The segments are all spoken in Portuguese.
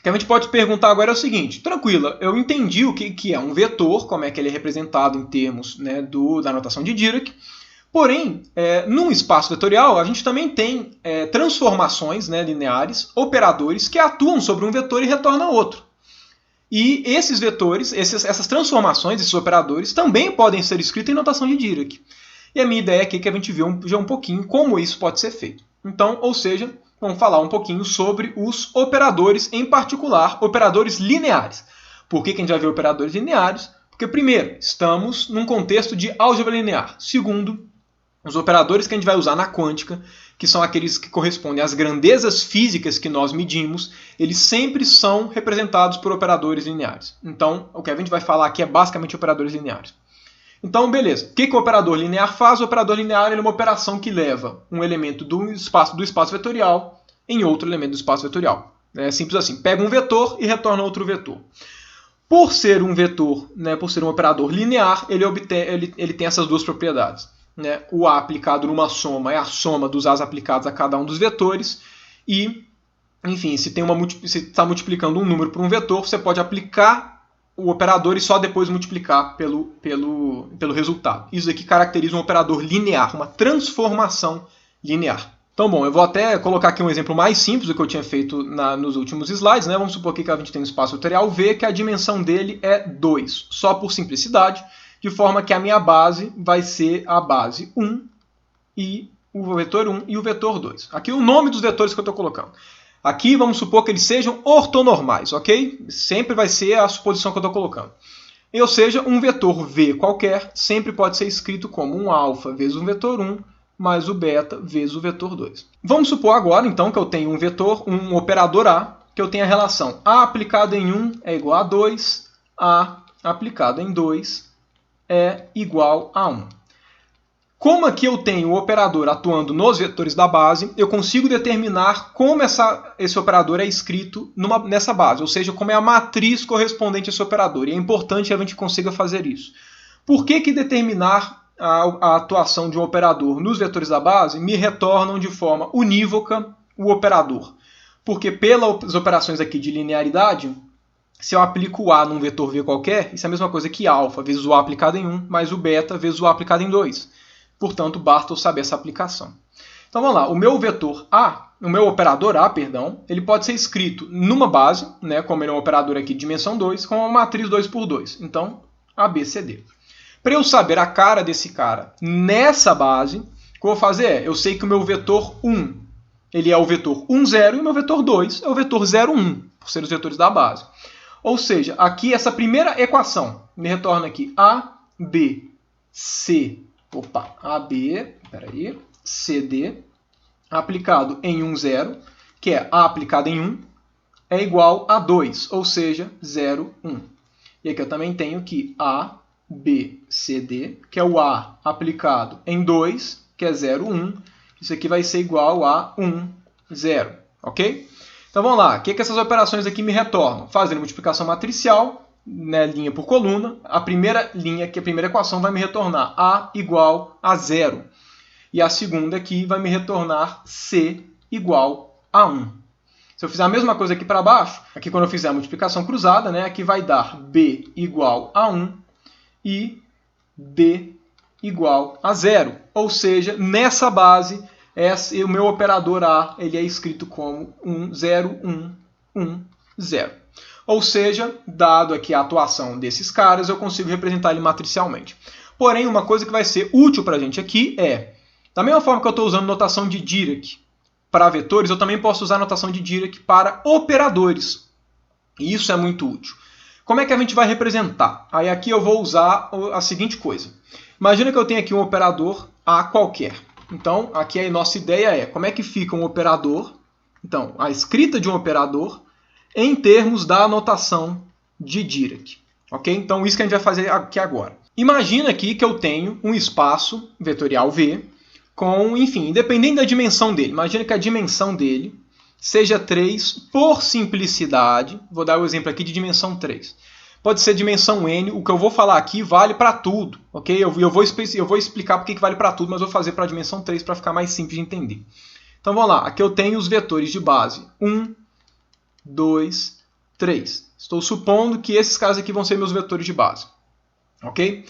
O que a gente pode perguntar agora é o seguinte, tranquila, eu entendi o que é um vetor, como é que ele é representado em termos, né, da notação de Dirac, porém, num espaço vetorial, a gente também tem transformações, né, lineares, operadores, que atuam sobre um vetor e retornam outro. E esses vetores, essas transformações, esses operadores, também podem ser escritos em notação de Dirac. E a minha ideia aqui é que a gente vê já um pouquinho como isso pode ser feito. Então, ou seja, vamos falar um pouquinho sobre os operadores, em particular, operadores lineares. Por que a gente vai ver operadores lineares? Porque, primeiro, estamos num contexto de álgebra linear. Segundo, os operadores que a gente vai usar na quântica, que são aqueles que correspondem às grandezas físicas que nós medimos, eles sempre são representados por operadores lineares. Então, o que a gente vai falar aqui é basicamente operadores lineares. Então, beleza. O que o operador linear faz? O operador linear é uma operação que leva um elemento do espaço vetorial em outro elemento do espaço vetorial. É simples assim. Pega um vetor e retorna outro vetor. Por ser um vetor, né, por ser um operador linear, ele tem essas duas propriedades. Né? O A aplicado numa soma é a soma dos A's aplicados a cada um dos vetores. E, enfim, se está multiplicando um número por um vetor, você pode aplicar o operador e só depois multiplicar pelo resultado. Isso aqui caracteriza um operador linear, uma transformação linear. Então, bom, eu vou até colocar aqui um exemplo mais simples do que eu tinha feito nos últimos slides. Né? Vamos supor que a gente tem um espaço vetorial V, que a dimensão dele é 2, só por simplicidade, de forma que a minha base vai ser a base 1 e o vetor 1 e o vetor 2. Aqui o nome dos vetores que eu estou colocando. Aqui vamos supor que eles sejam ortonormais, ok? Sempre vai ser a suposição que eu estou colocando. Ou seja, um vetor V qualquer sempre pode ser escrito como um alfa vezes o vetor 1 mais o beta vezes o vetor 2. Vamos supor agora, então, que eu tenho um operador A, que eu tenho a relação A aplicado em 1 é igual a 2, A aplicado em 2 é igual a 1. Como aqui eu tenho o operador atuando nos vetores da base, eu consigo determinar como esse operador é escrito nessa base, ou seja, como é a matriz correspondente a esse operador. E é importante que a gente consiga fazer isso. Por que determinar a atuação de um operador nos vetores da base me retornam de forma unívoca o operador? Porque pelas operações aqui de linearidade, se eu aplico o A num vetor V qualquer, isso é a mesma coisa que alfa vezes o A aplicado em 1 mais o beta vezes o A aplicado em 2. Portanto, basta eu saber essa aplicação. Então vamos lá, o meu operador A, ele pode ser escrito numa base, né, como ele é um operador aqui de dimensão 2, com uma matriz 2 por 2. Então, ABCD. Para eu saber a cara desse cara nessa base, o que eu vou fazer eu sei que o meu vetor 1 ele é o vetor 1, 0 e o meu vetor 2 é o vetor 0, 1, por ser os vetores da base. Ou seja, aqui essa primeira equação me retorna aqui CD aplicado em 1, 0, que é A aplicado em 1, é igual a 2, ou seja, 0, 1. E aqui eu também tenho que ABCD, que é o A aplicado em 2, que é 0, 1. Isso aqui vai ser igual a 1, 0. Ok? Então vamos lá. O que essas operações aqui me retornam? Fazendo multiplicação matricial, né, linha por coluna, a primeira equação vai me retornar A igual a 0. E a segunda aqui vai me retornar C igual a 1. Se eu fizer a mesma coisa aqui para baixo, aqui quando eu fizer a multiplicação cruzada, né, aqui vai dar B igual a 1 e D igual a 0. Ou seja, nessa base, o meu operador A ele é escrito como 1, 0, 1, 1, 0. Ou seja, dado aqui a atuação desses caras, eu consigo representar ele matricialmente. Porém, uma coisa que vai ser útil para a gente aqui é, da mesma forma que eu estou usando notação de Dirac para vetores, eu também posso usar notação de Dirac para operadores. E isso é muito útil. Como é que a gente vai representar? Aí aqui eu vou usar a seguinte coisa. Imagina que eu tenho aqui um operador A qualquer. Então, aqui a nossa ideia é como é que fica um operador. Então, a escrita de um operador em termos da notação de Dirac. Ok? Então, isso que a gente vai fazer aqui agora. Imagina aqui que eu tenho um espaço vetorial V com, enfim, independente da dimensão dele. Imagina que a dimensão dele seja 3 por simplicidade. Vou dar o exemplo aqui de dimensão 3. Pode ser dimensão N. O que eu vou falar aqui vale para tudo. Ok? Eu vou explicar por que vale para tudo, mas vou fazer para a dimensão 3 para ficar mais simples de entender. Então, vamos lá. Aqui eu tenho os vetores de base 1, 2, 3. Estou supondo que esses caras aqui vão ser meus vetores de base. Ok?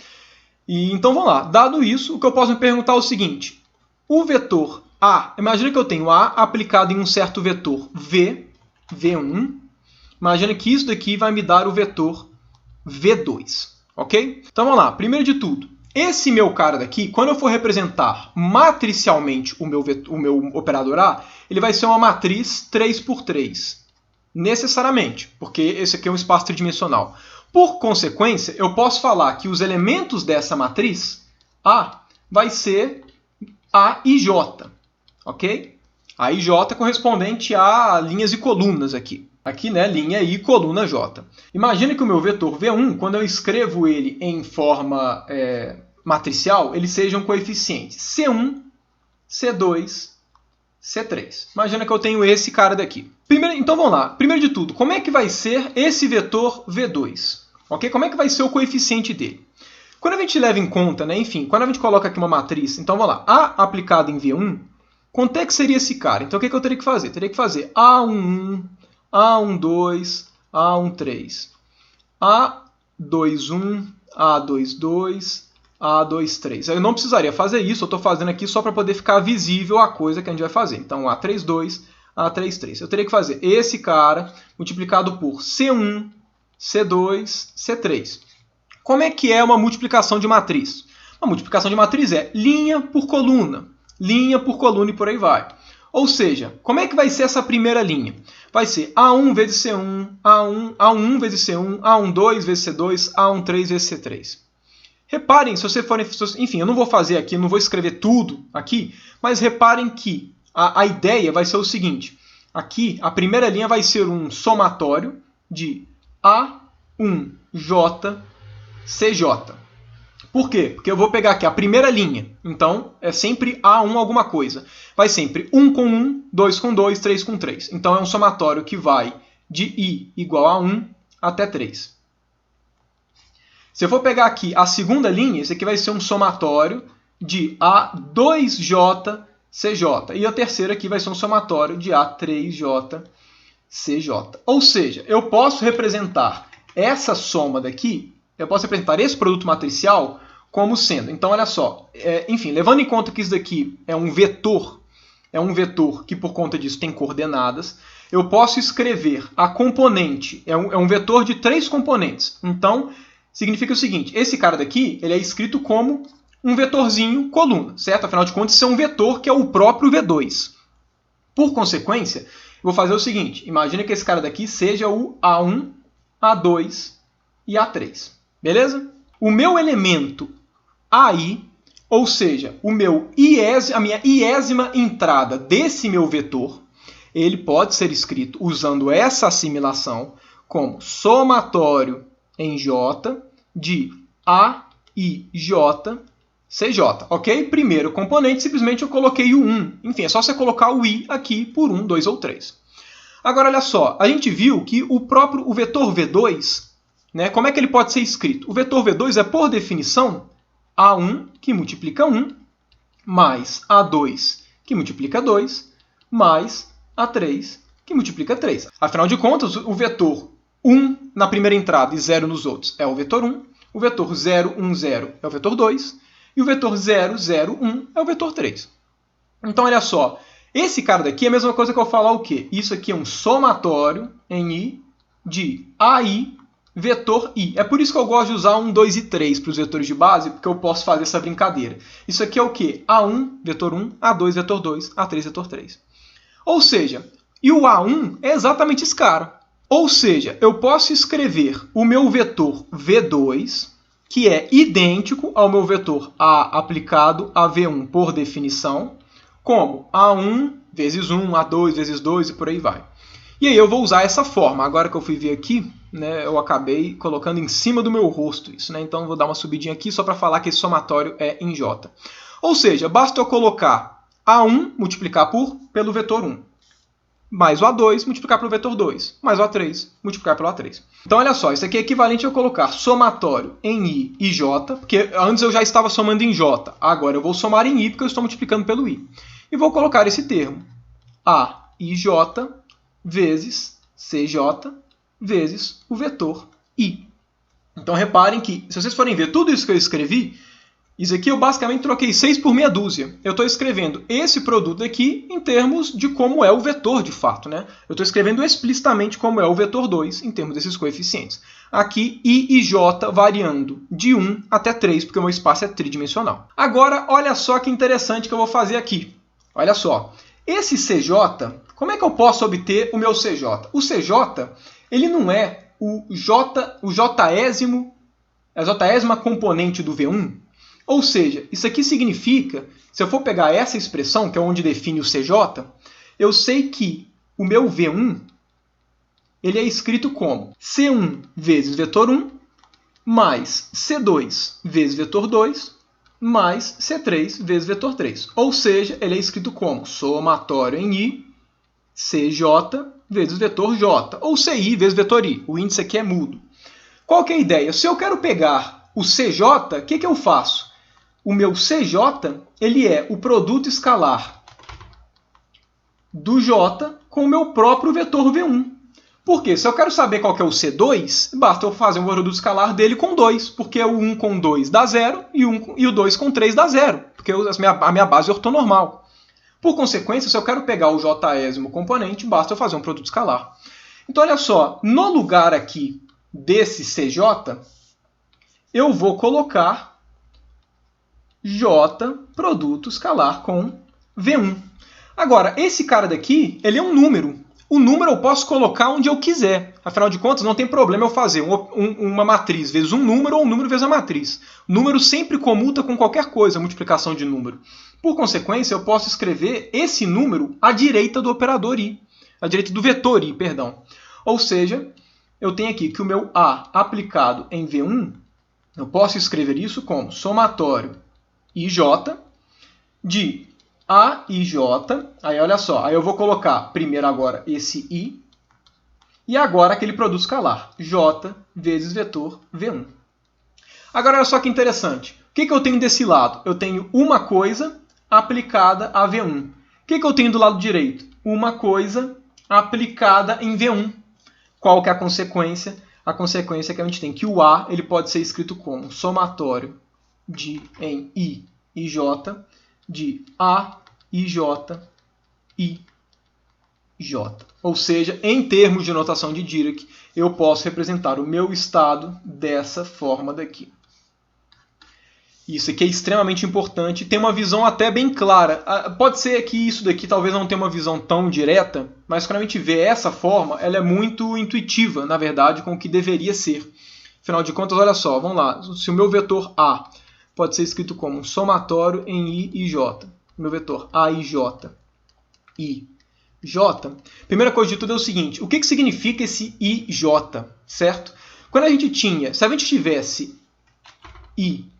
E, então vamos lá. Dado isso, o que eu posso me perguntar é o seguinte. O vetor A, imagina que eu tenho A aplicado em um certo vetor V, V1. Imagina que isso daqui vai me dar o vetor V2. Ok? Então vamos lá. Primeiro de tudo, esse meu cara daqui, quando eu for representar matricialmente o meu operador A, ele vai ser uma matriz 3x3. Necessariamente, porque esse aqui é um espaço tridimensional. Por consequência, eu posso falar que os elementos dessa matriz A vai ser A e J. Ok? A e J correspondente a linhas e colunas aqui. Aqui, né, linha I, coluna J. Imagina que o meu vetor V1, quando eu escrevo ele em forma matricial, ele seja um coeficiente C1, C2, C3. Imagina que eu tenho esse cara daqui. Então vamos lá. Primeiro de tudo, como é que vai ser esse vetor V2? Okay? Como é que vai ser o coeficiente dele? Quando a gente leva em conta, né, enfim, quando a gente coloca aqui uma matriz, então vamos lá, A aplicado em V1, quanto é que seria esse cara? Então o que eu teria que fazer? Eu teria que fazer A11, A12, A13, A21, A22, A23. Eu não precisaria fazer isso, eu estou fazendo aqui só para poder ficar visível a coisa que a gente vai fazer. Então, A32, A33. Eu teria que fazer esse cara multiplicado por C1, C2, C3. Como é que é uma multiplicação de matriz? Uma multiplicação de matriz é linha por coluna e por aí vai. Ou seja, como é que vai ser essa primeira linha? Vai ser A1 vezes C1, A1 vezes C1, A12 vezes C2, A13 vezes C3. Reparem, se você for... Enfim, eu não vou fazer aqui, não vou escrever tudo aqui, mas reparem que a ideia vai ser o seguinte. Aqui, a primeira linha vai ser um somatório de A1J, CJ. Por quê? Porque eu vou pegar aqui a primeira linha. Então, é sempre A1 alguma coisa. Vai sempre 1 com 1, 2 com 2, 3 com 3. Então, é um somatório que vai de I igual a 1 até 3. Se eu for pegar aqui a segunda linha, esse aqui vai ser um somatório de A2J, CJ. E a terceira aqui vai ser um somatório de A3J, CJ. Ou seja, eu posso representar essa soma daqui, eu posso representar esse produto matricial como sendo. Então, olha só. Enfim, levando em conta que isso daqui é um vetor que por conta disso tem coordenadas, eu posso escrever a componente, é um vetor de 3 componentes. Então, significa o seguinte, esse cara daqui ele é escrito como um vetorzinho coluna, certo? Afinal de contas, isso é um vetor que é o próprio V2. Por consequência, eu vou fazer o seguinte, imagina que esse cara daqui seja o A1, A2 e A3. Beleza? O meu elemento AI, ou seja, a minha iésima entrada desse meu vetor, ele pode ser escrito usando essa assimilação como somatório em J de A I J CJ. Ok? Primeiro componente, simplesmente eu coloquei o 1. Enfim, é só você colocar o I aqui por 1, 2 ou 3. Agora, olha só. A gente viu que o vetor V2, né, como é que ele pode ser escrito? O vetor V2 é, por definição, A1, que multiplica 1, mais A2, que multiplica 2, mais A3, que multiplica 3. Afinal de contas, o vetor 1 na primeira entrada e 0 nos outros é o vetor 1, o vetor 0, 1, 0 é o vetor 2, e o vetor 0, 0, 1 é o vetor 3. Então, olha só, esse cara daqui é a mesma coisa que eu falar o quê? Isso aqui é um somatório em I de AI vetor I. É por isso que eu gosto de usar 1, 2 e 3 para os vetores de base, porque eu posso fazer essa brincadeira. Isso aqui é o quê? A1, vetor 1, A2, vetor 2, A3, vetor 3. Ou seja, e o A1 é exatamente esse cara. Ou seja, eu posso escrever o meu vetor V2, que é idêntico ao meu vetor A aplicado a V1 por definição, como A1 vezes 1, A2 vezes 2 e por aí vai. E aí eu vou usar essa forma. Agora que eu fui ver aqui, né, eu acabei colocando em cima do meu rosto isso, né? Então eu vou dar uma subidinha aqui só para falar que esse somatório é em J. Ou seja, basta eu colocar A1 multiplicar pelo vetor 1, mais o A2 multiplicar pelo vetor 2, mais o A3 multiplicar pelo A3. Então olha só, isso aqui é equivalente a eu colocar somatório em I e J, porque antes eu já estava somando em J, agora eu vou somar em I porque eu estou multiplicando pelo I. E vou colocar esse termo, A i J vezes CJ vezes o vetor I. Então reparem que, se vocês forem ver tudo isso que eu escrevi, isso aqui eu basicamente troquei 6 por meia dúzia. Eu estou escrevendo esse produto aqui em termos de como é o vetor de fato, né? Eu estou escrevendo explicitamente como é o vetor 2 em termos desses coeficientes. Aqui I e J variando de 1 até 3, porque o meu espaço é tridimensional. Agora, olha só que interessante que eu vou fazer aqui. Olha só. Esse CJ, como é que eu posso obter o meu CJ? O CJ, ele não é a jésima componente do V1. Ou seja, isso aqui significa, se eu for pegar essa expressão, que é onde define o CJ, eu sei que o meu V1 ele é escrito como C1 vezes vetor 1 mais C2 vezes vetor 2 mais C3 vezes vetor 3. Ou seja, ele é escrito como somatório em I, CJ vezes vetor J, ou CI vezes vetor I. O índice aqui é mudo. Qual que é a ideia? Se eu quero pegar o CJ, o que eu faço? O meu CJ ele é o produto escalar do J com o meu próprio vetor V1. Por quê? Se eu quero saber qual que é o C2, basta eu fazer um produto escalar dele com 2, porque o 1 com 2 dá 0 e o 2 com 3 dá 0, porque a minha base é ortonormal. Por consequência, se eu quero pegar o jésimo componente, basta eu fazer um produto escalar. Então, olha só, no lugar aqui desse CJ, eu vou colocar J produto escalar com V1. Agora, esse cara daqui, ele é um número. O número eu posso colocar onde eu quiser. Afinal de contas, não tem problema eu fazer uma matriz vezes um número ou um número vezes a matriz. O número sempre comuta com qualquer coisa, multiplicação de número. Por consequência, eu posso escrever esse número à direita do operador I. À direita do vetor I, perdão. Ou seja, eu tenho aqui que o meu A aplicado em V1, eu posso escrever isso como somatório IJ de A e J. Aí olha só, aí eu vou colocar primeiro agora esse I e agora aquele produto escalar, J vezes vetor V1. Agora olha só que interessante. O que eu tenho desse lado? Eu tenho uma coisa aplicada a V1. O que eu tenho do lado direito? Uma coisa aplicada em V1. Qual que é a consequência? A consequência é que a gente tem que o A ele pode ser escrito como somatório em I e J de A e J e J. Ou seja, em termos de notação de Dirac, eu posso representar o meu estado dessa forma daqui. Isso aqui é extremamente importante, tem uma visão até bem clara. Pode ser que isso daqui talvez não tenha uma visão tão direta, mas quando a gente vê essa forma, ela é muito intuitiva, na verdade, com o que deveria ser. Afinal de contas, olha só, vamos lá. Se o meu vetor A pode ser escrito como um somatório em I e J, o meu vetor A e J, I, J, primeira coisa de tudo é o seguinte, o que significa esse IJ, certo? Quando a gente tinha, se a gente tivesse IJ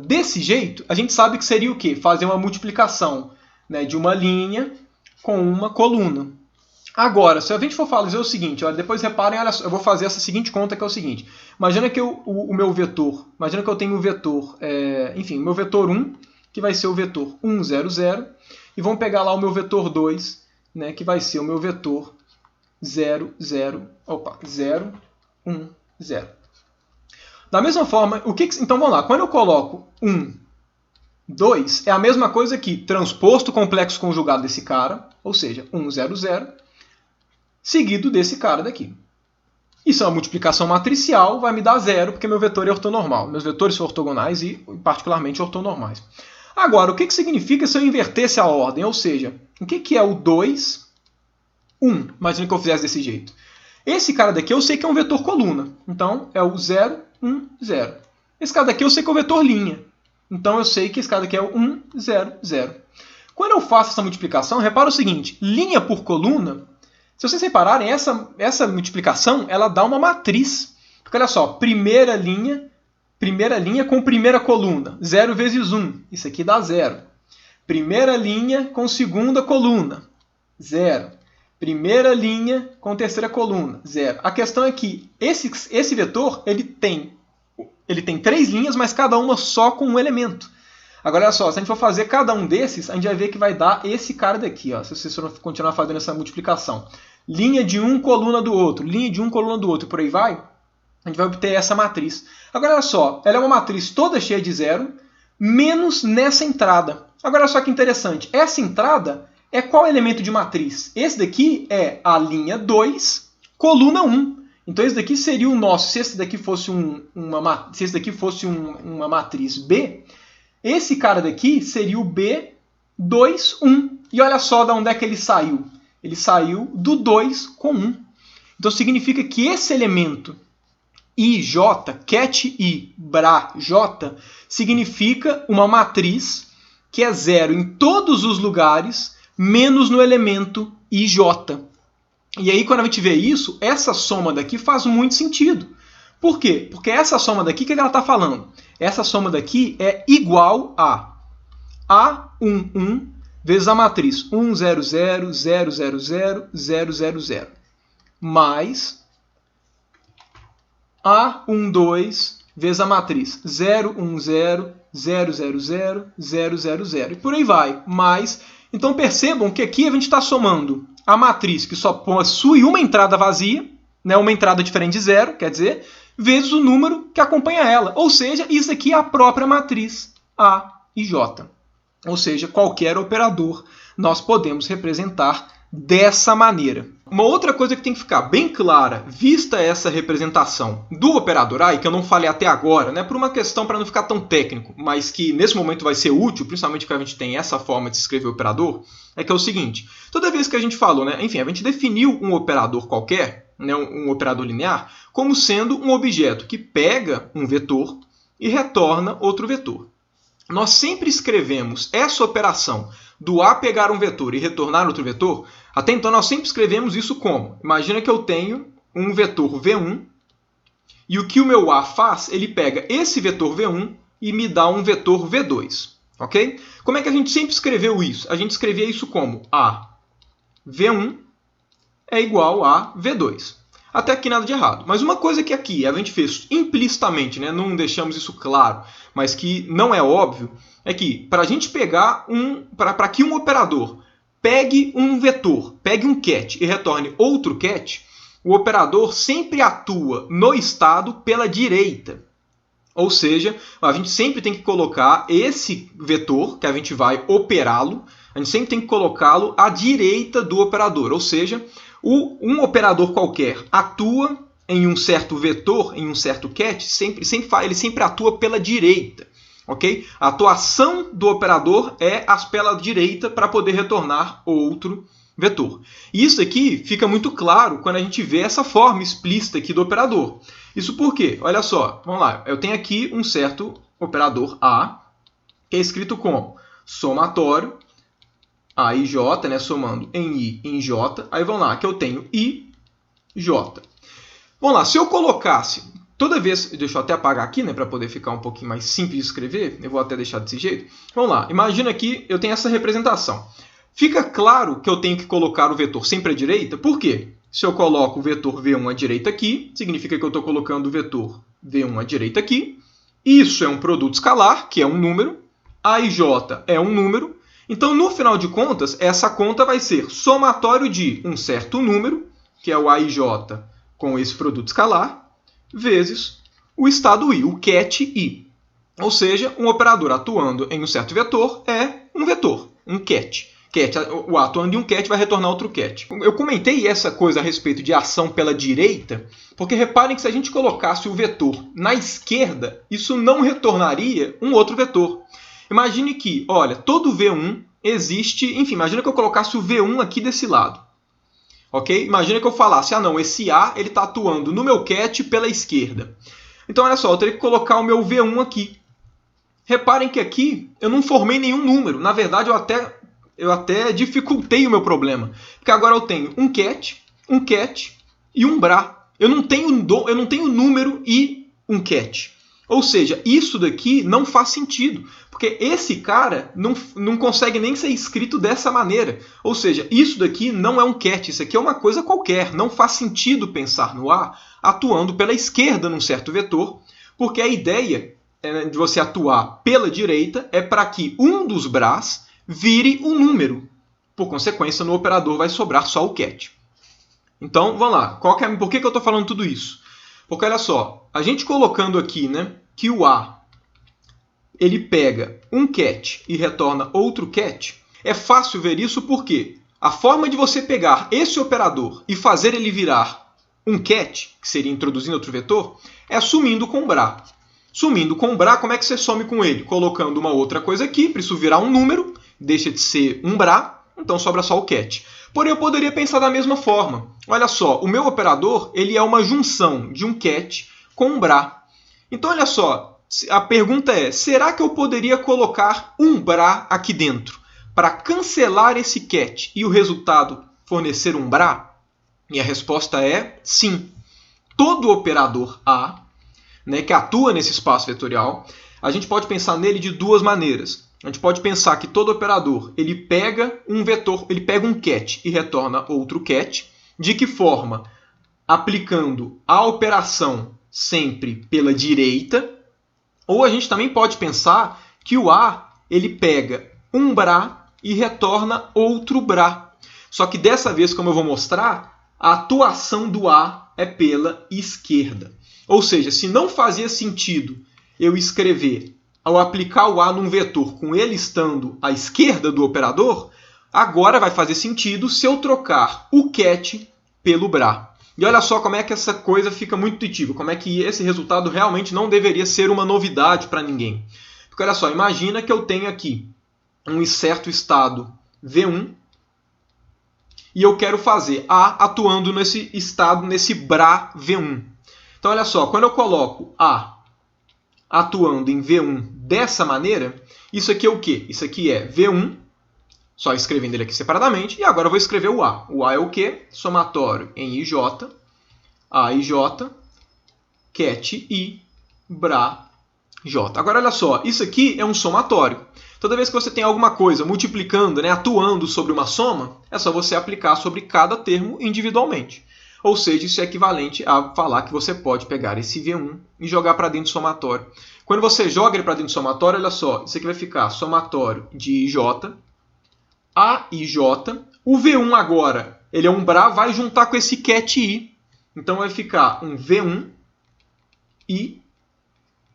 desse jeito, a gente sabe que seria o quê? Fazer uma multiplicação, né, de uma linha com uma coluna. Agora, se a gente for fazer o seguinte, olha, depois reparem, olha só, eu vou fazer essa seguinte conta que é o seguinte. Imagina que o meu vetor, imagina que eu tenho o vetor, enfim, o meu vetor 1, que vai ser o vetor 1, 0, 0, e vamos pegar lá o meu vetor 2, né, que vai ser o meu vetor 0, 0, 1, 0. Da mesma forma, então vamos lá, quando eu coloco 1, 2, é a mesma coisa que transposto o complexo conjugado desse cara, ou seja, 1, 0, 0, seguido desse cara daqui. Isso é uma multiplicação matricial, vai me dar 0, porque meu vetor é ortonormal. Meus vetores são ortogonais e, particularmente, ortonormais. Agora, o que significa se eu invertesse a ordem? Ou seja, o que é o 2, 1? Imagina que eu fizesse desse jeito. Esse cara daqui eu sei que é um vetor coluna. Então, é o 0, 1, 0. Esse cara daqui eu sei que é o vetor linha. Então, eu sei que esse cara daqui é o 1, 0, 0. Quando eu faço essa multiplicação, repara o seguinte. Linha por coluna, se vocês repararem, essa multiplicação ela dá uma matriz. Porque olha só, primeira linha com primeira coluna, 0 vezes 1, isso aqui dá 0. Primeira linha com segunda coluna, 0. Primeira linha com terceira coluna, 0. A questão é que esse vetor ele tem 3 linhas, mas cada uma só com um elemento. Agora, olha só, se a gente for fazer cada um desses, a gente vai ver que vai dar esse cara daqui, ó, se vocês for continuar fazendo essa multiplicação. linha de um, coluna do outro, linha de um, coluna do outro, por aí vai, a gente vai obter essa matriz. Agora, olha só, ela é uma matriz toda cheia de zero, menos nessa entrada. Agora, olha só que interessante, essa entrada é qual elemento de matriz? Esse daqui é a linha 2, coluna 1. Então, esse daqui seria o nosso, se esse daqui fosse uma matriz B, esse cara daqui seria o B2, 1. E olha só de onde é que ele saiu. Ele saiu do 2 com 1. Então, significa que esse elemento IJ, ket I, bra J, significa uma matriz que é zero em todos os lugares, menos no elemento IJ. E aí, quando a gente vê isso, essa soma daqui faz muito sentido. Por quê? Porque essa soma daqui, o que ela está falando? Essa soma daqui é igual a A11 vezes a matriz 1, 0, 0, 0, 0, 0, 0, 0, 0, mais A12 vezes a matriz 0, 1, 0, 0, 0, 0, 0, 0, 0. E por aí vai. Mais. Então percebam que aqui a gente está somando a matriz que só possui uma entrada vazia, né, uma entrada diferente de zero, quer dizer, vezes o número que acompanha ela. Ou seja, isso aqui é a própria matriz A e J. Ou seja, qualquer operador nós podemos representar dessa maneira. Uma outra coisa que tem que ficar bem clara, vista essa representação do operador A, e que eu não falei até agora, né, por uma questão para não ficar tão técnico, mas que nesse momento vai ser útil, principalmente porque a gente tem essa forma de escrever o operador, é que é o seguinte, toda vez que a gente falou, né, enfim, a gente definiu um operador qualquer, né, um operador linear, como sendo um objeto que pega um vetor e retorna outro vetor. Nós sempre escrevemos essa operação do A pegar um vetor e retornar outro vetor, até então nós sempre escrevemos isso como, imagina que eu tenho um vetor V1 e o que o meu A faz, ele pega esse vetor V1 e me dá um vetor V2, ok? Como é que a gente sempre escreveu isso? A gente escrevia isso como A V1 é igual a V2. Até aqui nada de errado. Mas uma coisa que aqui a gente fez implicitamente, né, não deixamos isso claro, mas que não é óbvio, é que para a gente pegar para que um operador pegue um vetor, pegue um ket e retorne outro ket, o operador sempre atua no estado pela direita. Ou seja, a gente sempre tem que colocar esse vetor, que a gente vai operá-lo, a gente sempre tem que colocá-lo à direita do operador. Ou seja, um operador qualquer atua em um certo vetor, em um certo ket, ele sempre atua pela direita. Okay? A atuação do operador é pela direita para poder retornar outro vetor. E isso aqui fica muito claro quando a gente vê essa forma explícita aqui do operador. Isso por quê? Olha só, vamos lá. Eu tenho aqui um certo operador A, que é escrito como somatório A e J, né, somando em I e em J. Aí vamos lá, que eu tenho I, J. Vamos lá, se eu colocasse, toda vez, deixa eu até apagar aqui, né, para poder ficar um pouquinho mais simples de escrever, eu vou até deixar desse jeito. Vamos lá, imagina que eu tenho essa representação. Fica claro que eu tenho que colocar o vetor sempre à direita, por quê? Se eu coloco o vetor V1 à direita aqui, significa que eu estou colocando o vetor V1 à direita aqui. Isso é um produto escalar, que é um número. A e J é um número. Então, no final de contas, essa conta vai ser somatório de um certo número, que é o A e J com esse produto escalar, vezes o estado I, o ket I. Ou seja, um operador atuando em um certo vetor é um vetor, um ket. O A atuando em um ket vai retornar outro ket. Eu comentei essa coisa a respeito de ação pela direita, porque reparem que se a gente colocasse o vetor na esquerda, isso não retornaria um outro vetor. Imagine que, olha, todo V1 existe... Enfim, imagina que eu colocasse o V1 aqui desse lado. Ok? Imagina que eu falasse, ah não, esse A está atuando no meu ket pela esquerda. Então, olha só, eu teria que colocar o meu V1 aqui. Reparem que aqui eu não formei nenhum número. Na verdade, eu até dificultei o meu problema. Porque agora eu tenho um ket e um bra. Eu não tenho número e um ket. Ou seja, isso daqui não faz sentido. Porque esse cara não consegue nem ser escrito dessa maneira. Ou seja, isso daqui não é um ket. Isso aqui é uma coisa qualquer. Não faz sentido pensar no A atuando pela esquerda num certo vetor. Porque a ideia de você atuar pela direita é para que um dos bras vire um número. Por consequência, no operador vai sobrar só o ket. Então, vamos lá. Por que eu estou falando tudo isso? Porque, olha só, a gente colocando aqui, né, que o A ele pega um cat e retorna outro cat, é fácil ver isso porque a forma de você pegar esse operador e fazer ele virar um cat, que seria introduzindo outro vetor, é sumindo com Bra. Sumindo com Bra, como é que você some com ele? Colocando uma outra coisa aqui, para isso virar um número, deixa de ser um Bra, então sobra só o cat. Porém, eu poderia pensar da mesma forma. Olha só, o meu operador ele é uma junção de um cat com um Bra. Então, olha só, a pergunta é, será que eu poderia colocar um Bra aqui dentro para cancelar esse cat e o resultado fornecer um Bra? E a resposta é sim. Todo operador A, né, que atua nesse espaço vetorial, a gente pode pensar nele de duas maneiras. A gente pode pensar que todo operador ele pega um vetor, ele pega um cat e retorna outro cat. De que forma? Aplicando a operação sempre pela direita. Ou a gente também pode pensar que o A ele pega um Bra e retorna outro Bra. Só que dessa vez, como eu vou mostrar, a atuação do A é pela esquerda. Ou seja, se não fazia sentido eu escrever ao aplicar o A num vetor com ele estando à esquerda do operador, agora vai fazer sentido se eu trocar o cat pelo Bra. E olha só como é que essa coisa fica muito intuitiva, como é que esse resultado realmente não deveria ser uma novidade para ninguém. Porque olha só, imagina que eu tenho aqui um certo estado V1 e eu quero fazer A atuando nesse estado, nesse Bra V1. Então olha só, quando eu coloco A atuando em V1 dessa maneira, isso aqui é o quê? Isso aqui é V1, só escrevendo ele aqui separadamente, e agora eu vou escrever o A. O A é o quê? Somatório em IJ, A IJ, cat I, Bra J. Agora olha só, isso aqui é um somatório. Toda vez que você tem alguma coisa multiplicando, né, atuando sobre uma soma, é só você aplicar sobre cada termo individualmente. Ou seja, isso é equivalente a falar que você pode pegar esse V1 e jogar para dentro do somatório. Quando você joga ele para dentro do somatório, olha só, isso aqui vai ficar somatório de IJ, AIJ. O V1 agora, ele é um Bra, vai juntar com esse cat I. Então vai ficar um V1 I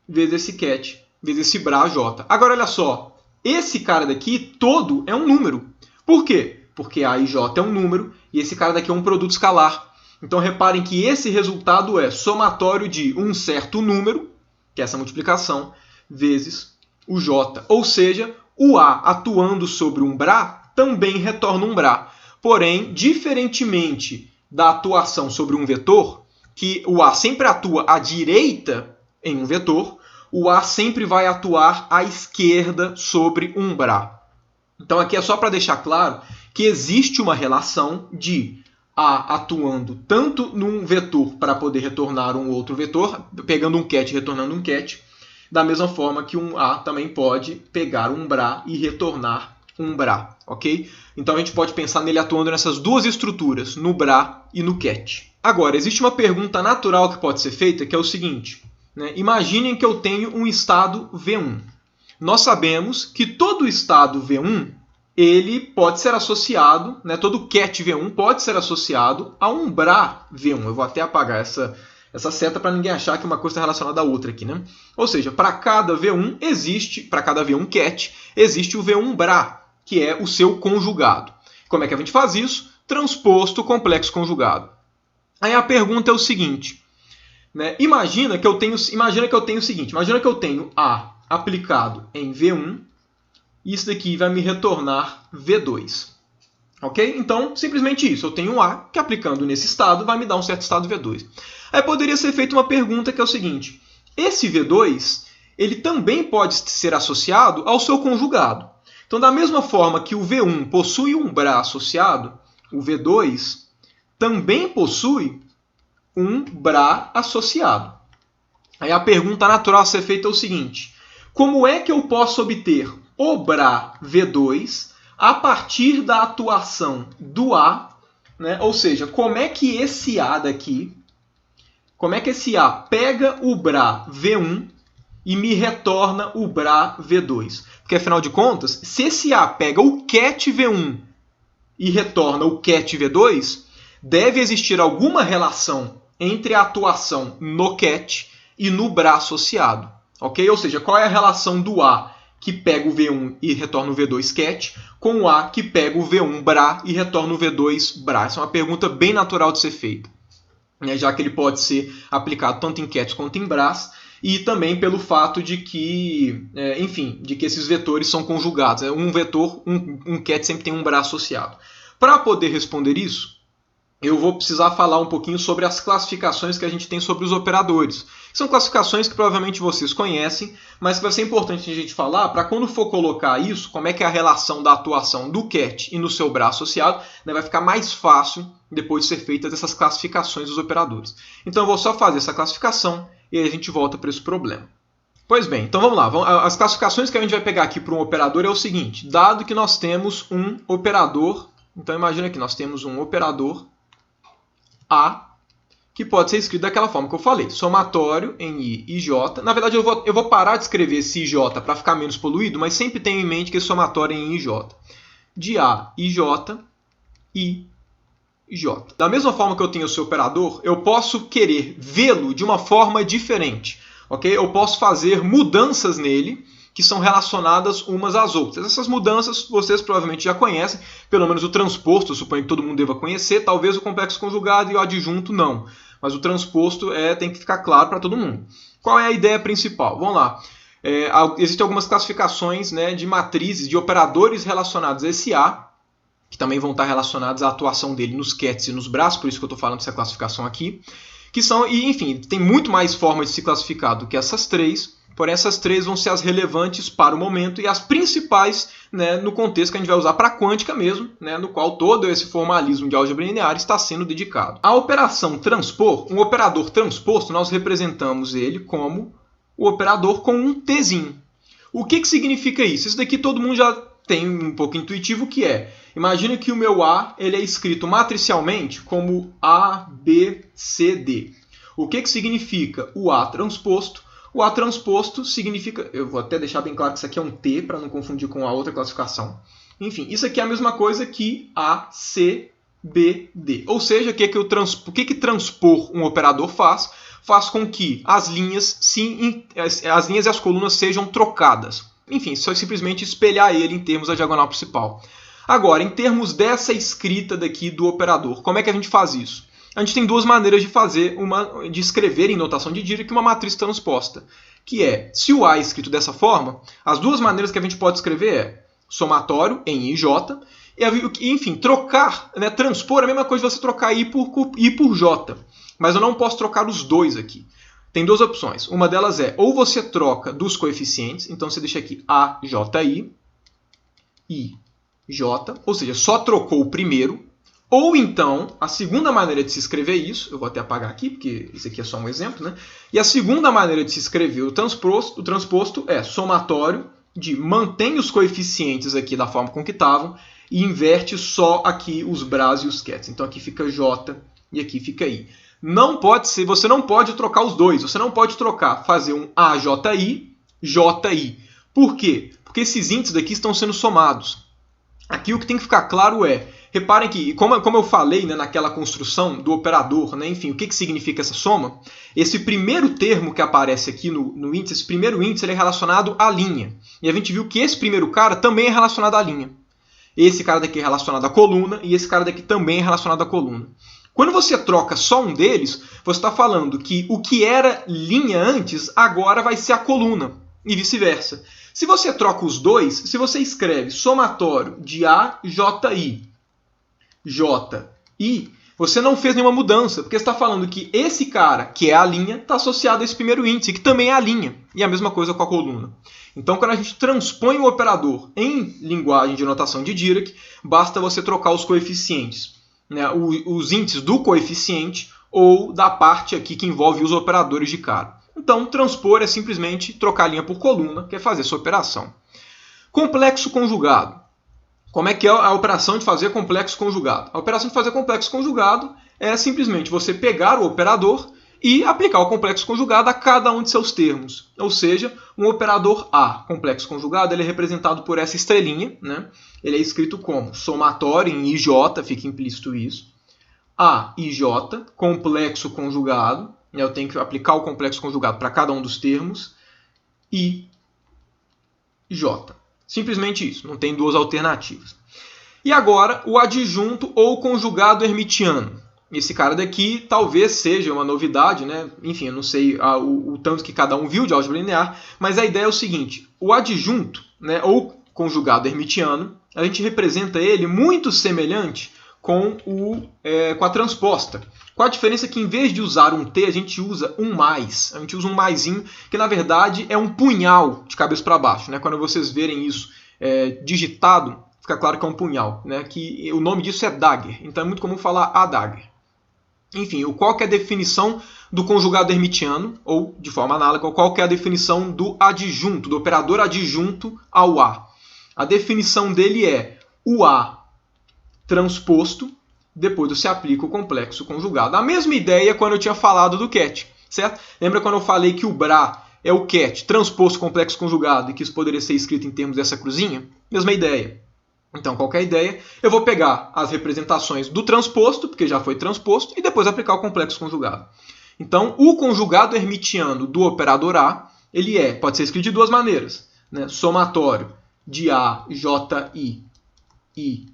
vezes esse cat, vezes esse Bra J. Agora olha só, esse cara daqui todo é um número. Por quê? Porque AIJ é um número e esse cara daqui é um produto escalar. Então reparem que esse resultado é somatório de um certo número, que é essa multiplicação, vezes o J. Ou seja, o A atuando sobre um Bra também retorna um Bra. Porém, diferentemente da atuação sobre um vetor, que o A sempre atua à direita em um vetor, o A sempre vai atuar à esquerda sobre um Bra. Então aqui é só para deixar claro que existe uma relação de A atuando tanto num vetor para poder retornar um outro vetor, pegando um cat e retornando um cat, da mesma forma que um A também pode pegar um Bra e retornar um Bra, ok? Então a gente pode pensar nele atuando nessas duas estruturas, no Bra e no cat. Agora, existe uma pergunta natural que pode ser feita, que é o seguinte, né? Imaginem que eu tenho um estado V1. Nós sabemos que todo estado V1 ele pode ser associado, né, todo cat V1 pode ser associado a um Bra V1. Eu vou até apagar essa seta para ninguém achar que uma coisa está relacionada à outra aqui, né? Ou seja, para cada V1 existe, para cada V1 cat, existe o V1 Bra, que é o seu conjugado. Como é que a gente faz isso? Transposto complexo conjugado. Aí a pergunta é o seguinte, né? Imagina que eu tenho o seguinte, imagina que eu tenho A aplicado em V1, e isso daqui vai me retornar V2. Ok? Então, simplesmente isso. Eu tenho um A que, aplicando nesse estado, vai me dar um certo estado V2. Aí poderia ser feita uma pergunta que é o seguinte. Esse V2 ele também pode ser associado ao seu conjugado. Então, da mesma forma que o V1 possui um Bra associado, o V2 também possui um Bra associado. Aí a pergunta natural a ser feita é o seguinte. Como é que eu posso obter o Bra V2 a partir da atuação do A, né? Ou seja, como é que esse A daqui, como é que esse A pega o Bra V1 e me retorna o Bra V2? Porque, afinal de contas, se esse A pega o cat V1 e retorna o cat V2, deve existir alguma relação entre a atuação no cat e no BRA associado. Ok? Ou seja, qual é a relação do A que pega o V1 e retorna o V2 cat com o A que pega o V1 BRA e retorna o V2 BRA? Essa é uma pergunta bem natural de ser feita, né? Já que ele pode ser aplicado tanto em cats quanto em BRAs, e também pelo fato de que, de que esses vetores são conjugados. Um vetor, um cat sempre tem um BRA associado. Para poder responder isso, eu vou precisar falar um pouquinho sobre as classificações que a gente tem sobre os operadores. São classificações que provavelmente vocês conhecem, mas que vai ser importante a gente falar para quando for colocar isso, como é que é a relação da atuação do cat e no seu BRA associado, né, vai ficar mais fácil depois de ser feitas essas classificações dos operadores. Então eu vou só fazer essa classificação e aí a gente volta para esse problema. Pois bem, então vamos lá. As classificações que a gente vai pegar aqui para um operador é o seguinte: dado que nós temos um operador, então imagina que nós temos um operador A, que pode ser escrito daquela forma que eu falei, somatório em I e J. Na verdade, eu vou parar de escrever esse IJ para ficar menos poluído, mas sempre tenha em mente que esse somatório é em I e J. De A e J, I, J. Da mesma forma que eu tenho esse operador, eu posso querer vê-lo de uma forma diferente. Okay? Eu posso fazer mudanças nele que são relacionadas umas às outras. Essas mudanças vocês provavelmente já conhecem, pelo menos o transposto, eu suponho que todo mundo deva conhecer, talvez o complexo conjugado e o adjunto não. Mas o transposto tem que ficar claro para todo mundo. Qual é a ideia principal? Vamos lá. Existem algumas classificações, né, de matrizes, de operadores relacionados a esse A, que também vão estar relacionados à atuação dele nos cats e nos BRAs, por isso que eu estou falando dessa classificação aqui. Que são, e enfim, tem muito mais formas de se classificar do que essas três, porém essas três vão ser as relevantes para o momento e as principais, né, no contexto que a gente vai usar para a quântica mesmo, né, no qual todo esse formalismo de álgebra linear está sendo dedicado. A operação transpor, um operador transposto, nós representamos ele como o operador com um tzinho. O que significa isso? Isso daqui todo mundo já tem um pouco intuitivo, que é, imagine que o meu A ele é escrito matricialmente como A, B, C, D. O que significa o A transposto? O A transposto significa, eu vou até deixar bem claro que isso aqui é um T, para não confundir com a outra classificação. Enfim, isso aqui é a mesma coisa que A, C, B, D. Ou seja, o que transpor um operador faz? Faz com que as linhas e as colunas sejam trocadas. Enfim, só simplesmente espelhar ele em termos da diagonal principal. Agora, em termos dessa escrita daqui do operador, como é que a gente faz isso? A gente tem duas maneiras de escrever em notação de Dirac uma matriz transposta. Que é, se o A é escrito dessa forma, as duas maneiras que a gente pode escrever é somatório em I e J, e, enfim, trocar, né, transpor é a mesma coisa de você trocar I por J. Mas eu não posso trocar os dois aqui. Tem duas opções. Uma delas é, ou você troca dos coeficientes, então você deixa aqui AJI, IJ, ou seja, só trocou o primeiro. Ou então, a segunda maneira de se escrever isso, eu vou até apagar aqui, porque isso aqui é só um exemplo, né? E a segunda maneira de se escrever o transposto é somatório de mantém os coeficientes aqui da forma com que estavam e inverte só aqui os BRAs e os cats. Então aqui fica J e aqui fica I. Não pode ser, você não pode trocar os dois. Você não pode fazer um AJI, JI. Por quê? Porque esses índices daqui estão sendo somados. Aqui o que tem que ficar claro é, reparem que, como eu falei, né, naquela construção do operador, né, enfim, o que significa essa soma? Esse primeiro termo que aparece aqui no índice, esse primeiro índice, ele é relacionado à linha. E a gente viu que esse primeiro cara também é relacionado à linha. Esse cara daqui é relacionado à coluna e esse cara daqui também é relacionado à coluna. Quando você troca só um deles, você está falando que o que era linha antes, agora vai ser a coluna, e vice-versa. Se você troca os dois, se você escreve somatório de AJI, JI, você não fez nenhuma mudança, porque você está falando que esse cara, que é a linha, está associado a esse primeiro índice, que também é a linha, e a mesma coisa com a coluna. Então, quando a gente transpõe o operador em linguagem de notação de Dirac, basta você trocar os coeficientes, né, os índices do coeficiente ou da parte aqui que envolve os operadores de cara. Então, transpor é simplesmente trocar linha por coluna, que é fazer essa operação. Complexo conjugado. Como é que é a operação de fazer complexo conjugado? A operação de fazer complexo conjugado é simplesmente você pegar o operador e aplicar o complexo conjugado a cada um de seus termos. Ou seja, um operador A, complexo conjugado, ele é representado por essa estrelinha, né? Ele é escrito como somatório em IJ, fica implícito isso. A e J, complexo conjugado, eu tenho que aplicar o complexo conjugado para cada um dos termos, I, J. Simplesmente isso, não tem duas alternativas. E agora o adjunto ou conjugado hermitiano. Esse cara daqui talvez seja uma novidade, né? Enfim, eu não sei o tanto que cada um viu de álgebra linear, mas a ideia é o seguinte: o adjunto, né, ou conjugado hermitiano, a gente representa ele muito semelhante com a transposta. Com a diferença que em vez de usar um T, a gente usa um mais. A gente usa um maisinho, que na verdade é um punhal de cabeça para baixo. Né? Quando vocês verem isso digitado, fica claro que é um punhal. Né? Que o nome disso é dagger. Então é muito comum falar a dagger. Enfim, qual que é a definição do conjugado hermitiano, ou de forma análoga, qual que é a definição do adjunto, do operador adjunto ao A? A definição dele é o A transposto, depois você aplica o complexo conjugado. A mesma ideia quando eu tinha falado do ket, certo? Lembra quando eu falei que o BRA é o ket transposto complexo conjugado e que isso poderia ser escrito em termos dessa cruzinha? Mesma ideia. Então, qualquer ideia, eu vou pegar as representações do transposto, porque já foi transposto, e depois aplicar o complexo conjugado. Então, o conjugado hermitiano do operador A, ele pode ser escrito de duas maneiras. Né? Somatório de A, J, I,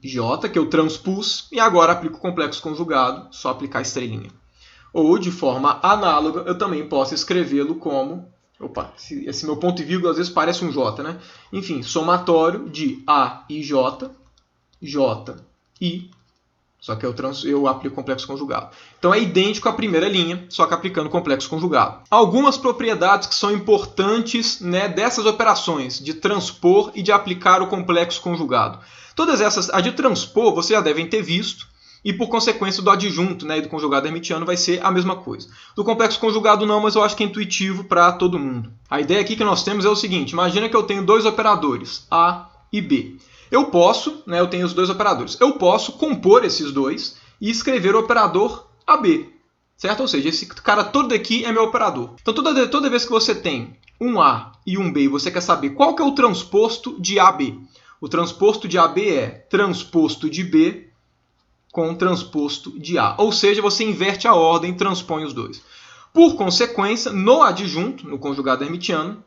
J, que eu transpus, e agora aplico o complexo conjugado, só aplicar a estrelinha. Ou, de forma análoga, eu também posso escrevê-lo como... Opa, esse meu ponto e vírgula às vezes parece um J, né? Enfim, somatório de A e J, J, I, só que eu aplico complexo conjugado. Então é idêntico à primeira linha, só que aplicando complexo conjugado. Algumas propriedades que são importantes, né, dessas operações, de transpor e de aplicar o complexo conjugado. Todas essas, a de transpor, vocês já devem ter visto, e por consequência do adjunto, né, e do conjugado hermitiano vai ser a mesma coisa. Do complexo conjugado não, mas eu acho que é intuitivo para todo mundo. A ideia aqui que nós temos é o seguinte: imagina que eu tenho dois operadores, A e B. Eu posso, né, eu tenho os dois operadores, eu posso compor esses dois e escrever o operador AB, certo? Ou seja, esse cara todo aqui é meu operador. Então toda vez que você tem um A e um B e você quer saber qual que é o transposto de AB, o transposto de AB é transposto de B com transposto de A. Ou seja, você inverte a ordem e transpõe os dois. Por consequência, no adjunto, no conjugado hermitiano,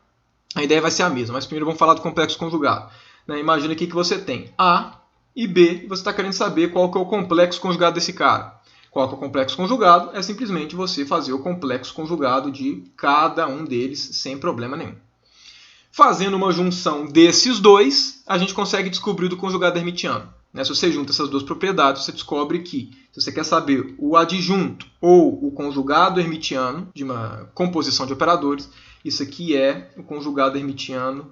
a ideia vai ser a mesma. Mas primeiro vamos falar do complexo conjugado. Imagina aqui que você tem A e B, e você está querendo saber qual que é o complexo conjugado desse cara. Qual que é o complexo conjugado? É simplesmente você fazer o complexo conjugado de cada um deles sem problema nenhum. Fazendo uma junção desses dois, a gente consegue descobrir do conjugado hermitiano. Se você junta essas duas propriedades, você descobre que, se você quer saber o adjunto ou o conjugado hermitiano de uma composição de operadores, isso aqui é o conjugado hermitiano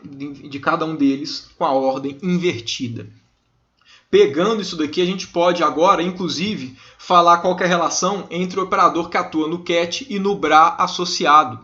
de cada um deles com a ordem invertida. Pegando isso daqui, a gente pode agora, inclusive, falar qual que é a relação entre o operador que atua no ket e no BRA associado.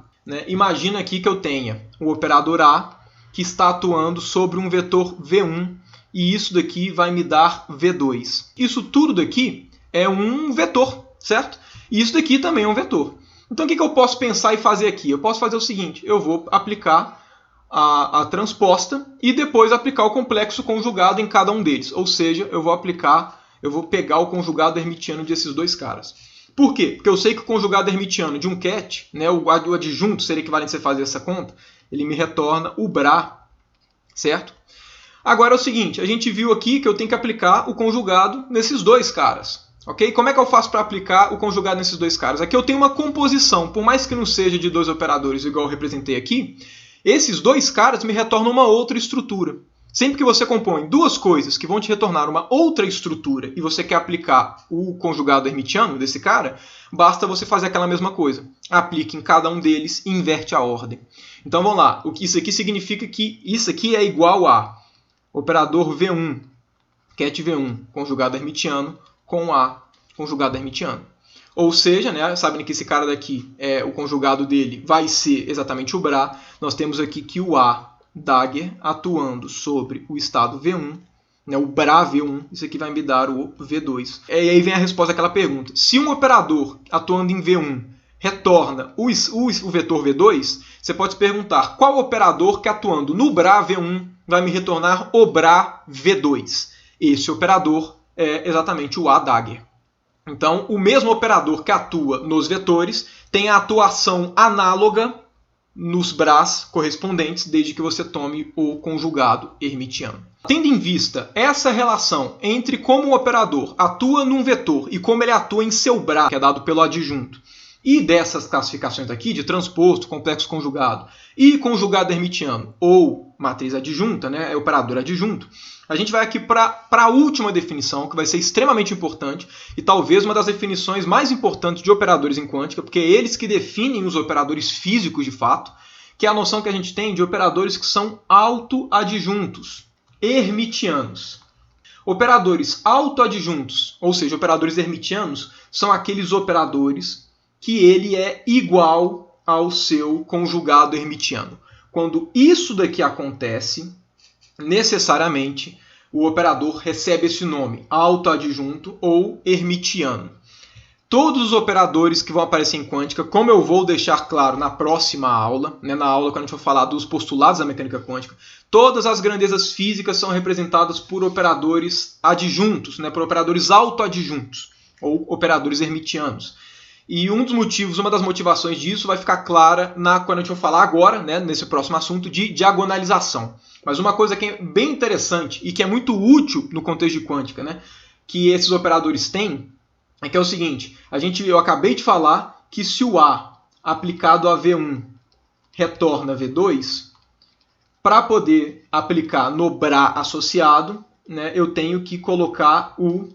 Imagina aqui que eu tenha o operador A que está atuando sobre um vetor V1, e isso daqui vai me dar V2. Isso tudo daqui é um vetor, certo? E isso daqui também é um vetor. Então o que eu posso pensar e fazer aqui? Eu posso fazer o seguinte: eu vou aplicar a transposta e depois aplicar o complexo conjugado em cada um deles. Ou seja, eu vou pegar o conjugado hermitiano desses dois caras. Por quê? Porque eu sei que o conjugado hermitiano de um ket, né, o adjunto seria equivalente a você fazer essa conta, ele me retorna o BRA, certo? Agora é o seguinte, a gente viu aqui que eu tenho que aplicar o conjugado nesses dois caras. Okay? Como é que eu faço para aplicar o conjugado nesses dois caras? Aqui eu tenho uma composição, por mais que não seja de dois operadores igual eu representei aqui, esses dois caras me retornam uma outra estrutura. Sempre que você compõe duas coisas que vão te retornar uma outra estrutura e você quer aplicar o conjugado hermitiano desse cara, basta você fazer aquela mesma coisa. Aplique em cada um deles e inverte a ordem. Então vamos lá, isso aqui significa que isso aqui é igual a operador V1, ket V1, conjugado hermitiano, com A, conjugado hermitiano. Ou seja, né, sabendo que esse cara daqui, o conjugado dele vai ser exatamente o BRA, nós temos aqui que o A, dagger, atuando sobre o estado V1, né, o BRA V1, isso aqui vai me dar o V2. E aí vem a resposta àquela pergunta. Se um operador atuando em V1 retorna o vetor V2, você pode se perguntar qual operador que atuando no BRA V1 vai me retornar o BRA V2. Esse operador é exatamente o A dagger. Então, o mesmo operador que atua nos vetores tem a atuação análoga nos brás correspondentes, desde que você tome o conjugado hermitiano. Tendo em vista essa relação entre como o operador atua num vetor e como ele atua em seu brá, que é dado pelo adjunto, e dessas classificações aqui, de transposto, complexo conjugado e conjugado hermitiano, ou matriz adjunta, né, operador adjunto, a gente vai aqui para a última definição, que vai ser extremamente importante e talvez uma das definições mais importantes de operadores em quântica, porque é eles que definem os operadores físicos de fato, que é a noção que a gente tem de operadores que são autoadjuntos, hermitianos. Operadores autoadjuntos, ou seja, operadores hermitianos, são aqueles operadores que ele é igual ao seu conjugado hermitiano. Quando isso daqui acontece, necessariamente o operador recebe esse nome, autoadjunto ou hermitiano. Todos os operadores que vão aparecer em quântica, como eu vou deixar claro na próxima aula, né, na aula quando a gente for falar dos postulados da mecânica quântica, todas as grandezas físicas são representadas por operadores adjuntos, né, por operadores autoadjuntos ou operadores hermitianos. E um dos motivos, uma das motivações disso vai ficar clara quando a gente for falar agora, né, nesse próximo assunto, de diagonalização. Mas uma coisa que é bem interessante e que é muito útil no contexto de quântica, né, que esses operadores têm, é que é o seguinte, eu acabei de falar que se o A aplicado a V1 retorna V2, para poder aplicar no brá associado, né, eu tenho que colocar o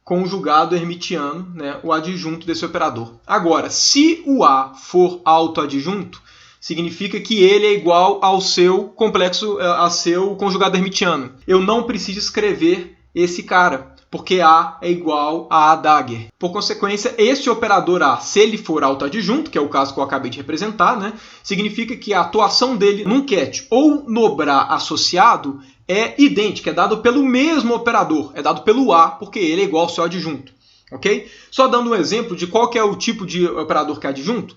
conjugado hermitiano, né, o adjunto desse operador. Agora, se o A for autoadjunto, significa que ele é igual ao seu complexo, a seu conjugado hermitiano. Eu não preciso escrever esse cara, porque A é igual a Dagger. Por consequência, esse operador A, se ele for autoadjunto, que é o caso que eu acabei de representar, né, significa que a atuação dele num ket ou no brá associado é idêntica, é dado pelo mesmo operador, é dado pelo A, porque ele é igual ao seu adjunto. Okay? Só dando um exemplo de qual que é o tipo de operador que é adjunto,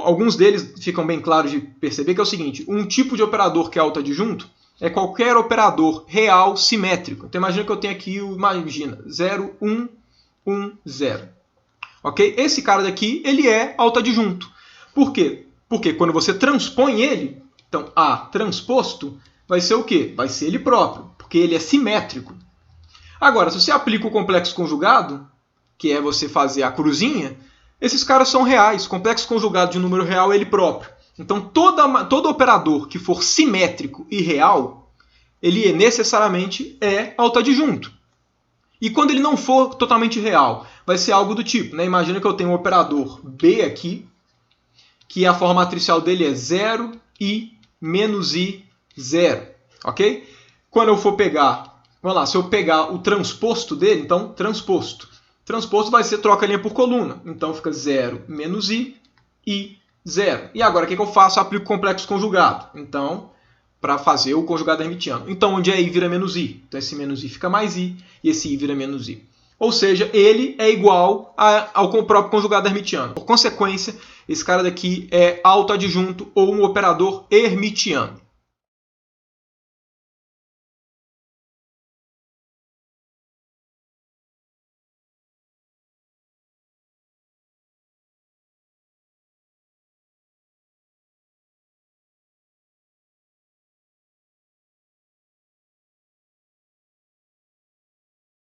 alguns deles ficam bem claros de perceber, que é o seguinte, um tipo de operador que é autoadjunto é qualquer operador real simétrico. Então imagina que eu tenho aqui, 0, 1, 1, 0. Okay? Esse cara daqui, ele é autoadjunto. Por quê? Porque quando você transpõe ele, então A transposto, vai ser o quê? Vai ser ele próprio, porque ele é simétrico. Agora, se você aplica o complexo conjugado, que é você fazer a cruzinha, esses caras são reais. Complexo conjugado de um número real é ele próprio. Então, todo operador que for simétrico e real, ele necessariamente é autoadjunto. E quando ele não for totalmente real, vai ser algo do tipo, né? Imagina que eu tenho um operador B aqui, que a forma matricial dele é 0 e menos I, 0. Ok? Quando eu for pegar, vamos lá, se eu pegar o transposto dele, então transposto. Transposto vai ser troca a linha por coluna. Então fica 0 menos I, 0. E agora o que eu faço? Eu aplico o complexo conjugado. Então, para fazer o conjugado hermitiano. Então, onde é I vira menos I? Então, esse menos I fica mais I e esse I vira menos I. Ou seja, ele é igual ao próprio conjugado hermitiano. Por consequência, esse cara daqui é autoadjunto ou um operador hermitiano.